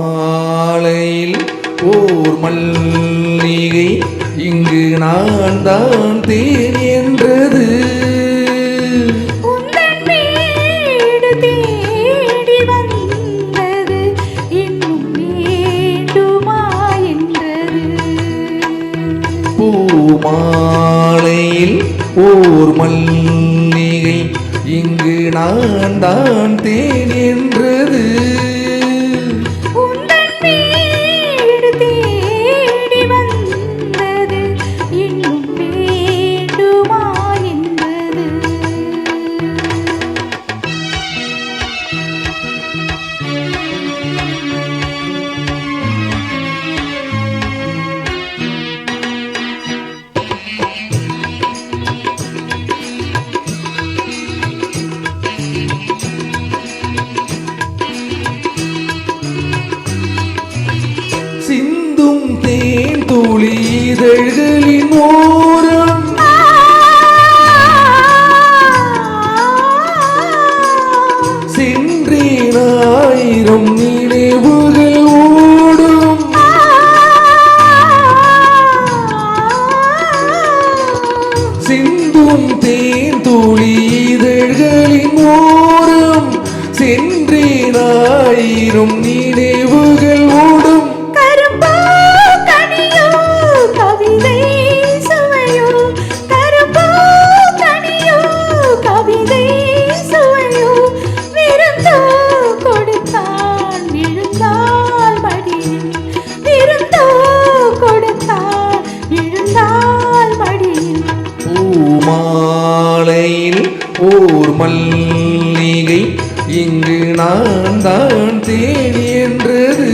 பூமாலையில் ஓர் மல்லிகை இங்கு நான் தான் தேன் என்றது. பூமாலையில் ஓர் மல்லிகை இங்கு நான் தான் தேன் என்றது. சிந்தும் தேன் துளி இதழ்களின் ஓரம் சென்றேன் ஆயிரம் நினைவுகள் ஓடும். சிந்தும் தேன் துளி இதழ்களின் ஓரம் சென்றேன் ஆயிரம் நினைவுகள் ஓடும். பூமாலையில் ஓர் மல்லிகை இங்கு நான் தான் தேன் என்றது.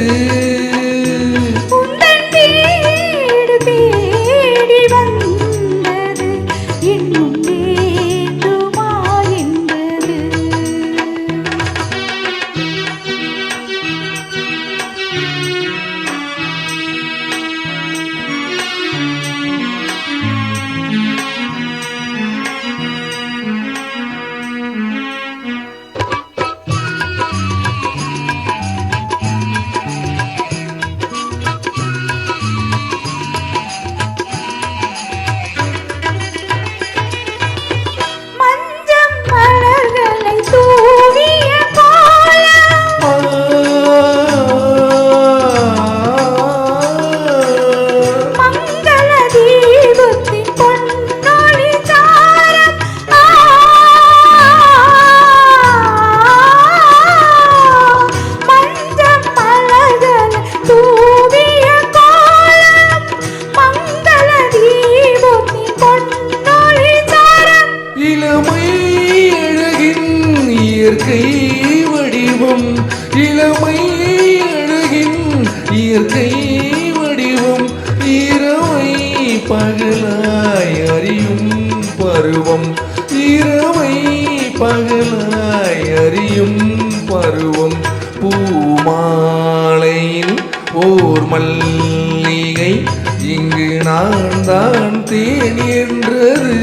இயற்கை வடிவம் இளமை அழகின் இயற்கை வடிவம் இரவை பகலாய் அறியும் பருவம் இரவை பகலாய் அறியும் பருவம். பூமாலையில் ஓர் மல்லிகை இங்கு நான் தான் தேன் என்றது.